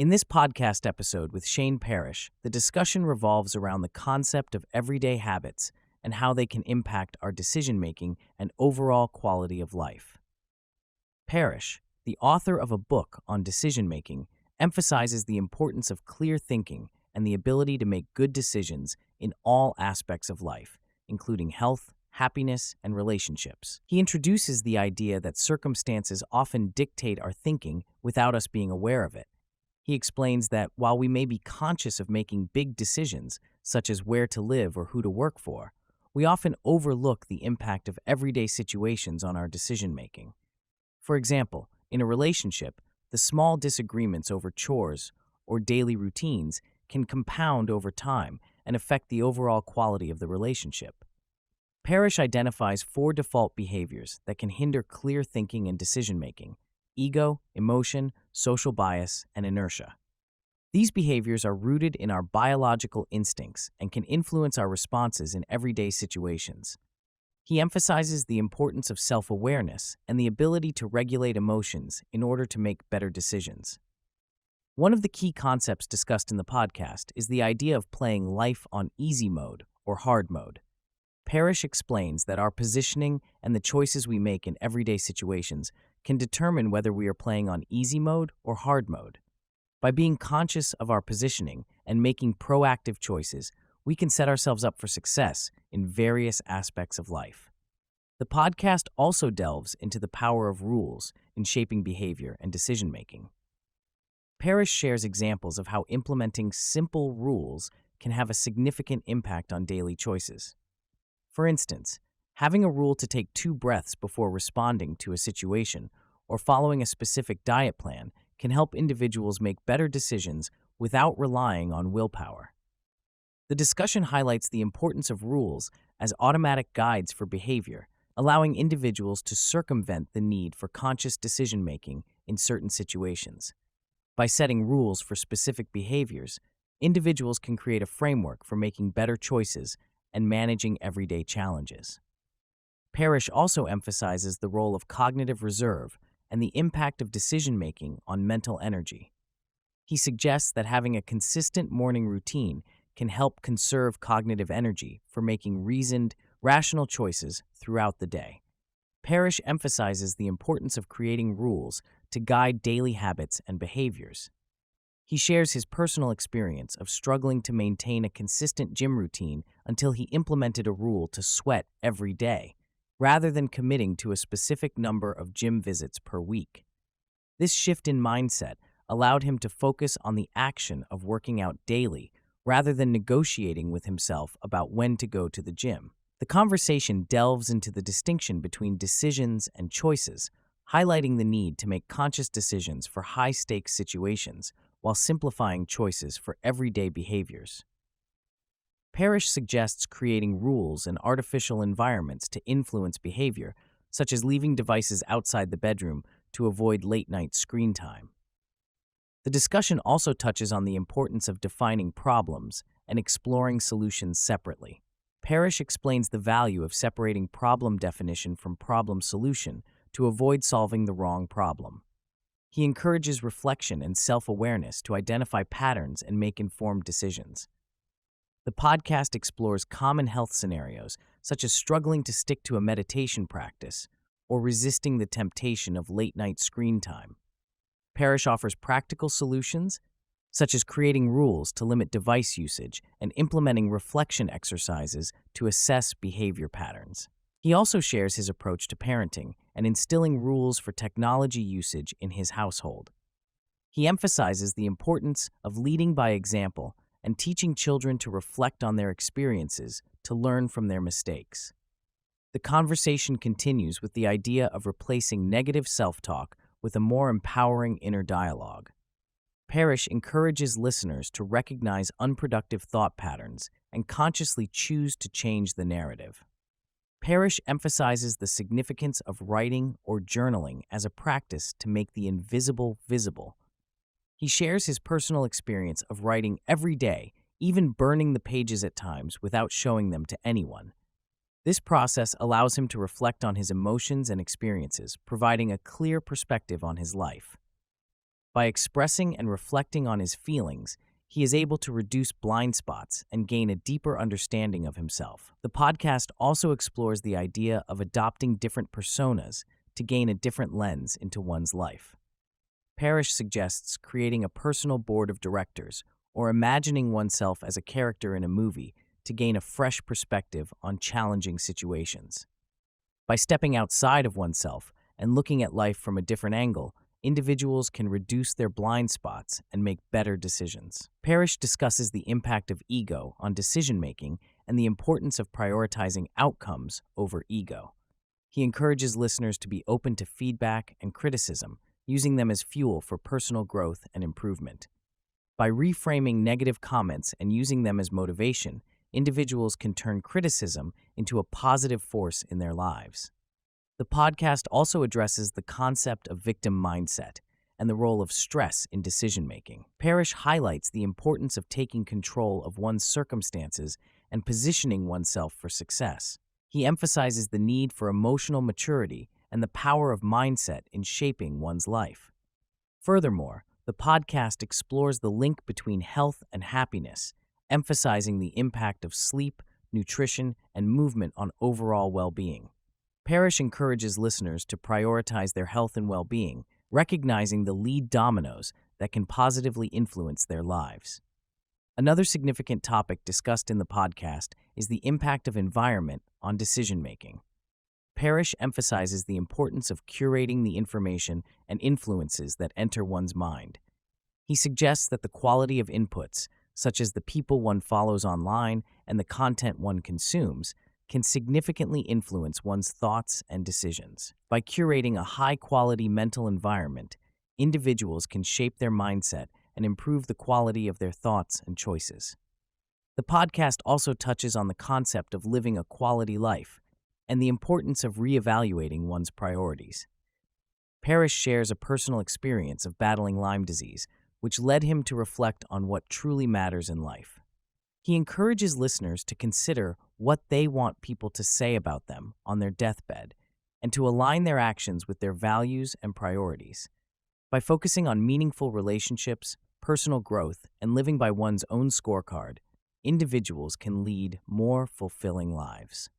In this podcast episode with Shane Parrish, the discussion revolves around the concept of everyday habits and how they can impact our decision-making and overall quality of life. Parrish, the author of a book on decision-making, emphasizes the importance of clear thinking and the ability to make good decisions in all aspects of life, including health, happiness, and relationships. He introduces the idea that circumstances often dictate our thinking without us being aware of it. He explains that while we may be conscious of making big decisions, such as where to live or who to work for, we often overlook the impact of everyday situations on our decision-making. For example, in a relationship, the small disagreements over chores or daily routines can compound over time and affect the overall quality of the relationship. Parrish identifies 4 default behaviors that can hinder clear thinking and decision-making: ego, emotion, social bias, and inertia. These behaviors are rooted in our biological instincts and can influence our responses in everyday situations. He emphasizes the importance of self-awareness and the ability to regulate emotions in order to make better decisions. One of the key concepts discussed in the podcast is the idea of playing life on easy mode or hard mode. Parrish explains that our positioning and the choices we make in everyday situations can determine whether we are playing on easy mode or hard mode. By being conscious of our positioning and making proactive choices, we can set ourselves up for success in various aspects of life. The podcast also delves into the power of rules in shaping behavior and decision-making. Parrish shares examples of how implementing simple rules can have a significant impact on daily choices. For instance, having a rule to take 2 breaths before responding to a situation or following a specific diet plan can help individuals make better decisions without relying on willpower. The discussion highlights the importance of rules as automatic guides for behavior, allowing individuals to circumvent the need for conscious decision-making in certain situations. By setting rules for specific behaviors, individuals can create a framework for making better choices and managing everyday challenges. Parrish also emphasizes the role of cognitive reserve and the impact of decision-making on mental energy. He suggests that having a consistent morning routine can help conserve cognitive energy for making reasoned, rational choices throughout the day. Parrish emphasizes the importance of creating rules to guide daily habits and behaviors. He shares his personal experience of struggling to maintain a consistent gym routine until he implemented a rule to sweat every day, rather than committing to a specific number of gym visits per week. This shift in mindset allowed him to focus on the action of working out daily rather than negotiating with himself about when to go to the gym. The conversation delves into the distinction between decisions and choices, highlighting the need to make conscious decisions for high-stakes situations while simplifying choices for everyday behaviors. Parrish suggests creating rules and artificial environments to influence behavior, such as leaving devices outside the bedroom to avoid late-night screen time. The discussion also touches on the importance of defining problems and exploring solutions separately. Parrish explains the value of separating problem definition from problem solution to avoid solving the wrong problem. He encourages reflection and self-awareness to identify patterns and make informed decisions. The podcast explores common health scenarios, such as struggling to stick to a meditation practice or resisting the temptation of late-night screen time. Parrish offers practical solutions, such as creating rules to limit device usage and implementing reflection exercises to assess behavior patterns. He also shares his approach to parenting and instilling rules for technology usage in his household. He emphasizes the importance of leading by example and teaching children to reflect on their experiences to learn from their mistakes. The conversation continues with the idea of replacing negative self-talk with a more empowering inner dialogue. Parrish encourages listeners to recognize unproductive thought patterns and consciously choose to change the narrative. Parrish emphasizes the significance of writing or journaling as a practice to make the invisible visible. He shares his personal experience of writing every day, even burning the pages at times without showing them to anyone. This process allows him to reflect on his emotions and experiences, providing a clear perspective on his life. By expressing and reflecting on his feelings, he is able to reduce blind spots and gain a deeper understanding of himself. The podcast also explores the idea of adopting different personas to gain a different lens into one's life. Parrish suggests creating a personal board of directors or imagining oneself as a character in a movie to gain a fresh perspective on challenging situations. By stepping outside of oneself and looking at life from a different angle, individuals can reduce their blind spots and make better decisions. Parrish discusses the impact of ego on decision-making and the importance of prioritizing outcomes over ego. He encourages listeners to be open to feedback and criticism, using them as fuel for personal growth and improvement. By reframing negative comments and using them as motivation, individuals can turn criticism into a positive force in their lives. The podcast also addresses the concept of victim mindset and the role of stress in decision-making. Parrish highlights the importance of taking control of one's circumstances and positioning oneself for success. He emphasizes the need for emotional maturity and the power of mindset in shaping one's life. Furthermore, the podcast explores the link between health and happiness, emphasizing the impact of sleep, nutrition, and movement on overall well-being. Parrish encourages listeners to prioritize their health and well-being, recognizing the lead dominoes that can positively influence their lives. Another significant topic discussed in the podcast is the impact of environment on decision-making. Parrish emphasizes the importance of curating the information and influences that enter one's mind. He suggests that the quality of inputs, such as the people one follows online and the content one consumes, can significantly influence one's thoughts and decisions. By curating a high-quality mental environment, individuals can shape their mindset and improve the quality of their thoughts and choices. The podcast also touches on the concept of living a quality life and the importance of reevaluating one's priorities. Parrish shares a personal experience of battling Lyme disease, which led him to reflect on what truly matters in life. He encourages listeners to consider what they want people to say about them on their deathbed and to align their actions with their values and priorities. By focusing on meaningful relationships, personal growth, and living by one's own scorecard, individuals can lead more fulfilling lives.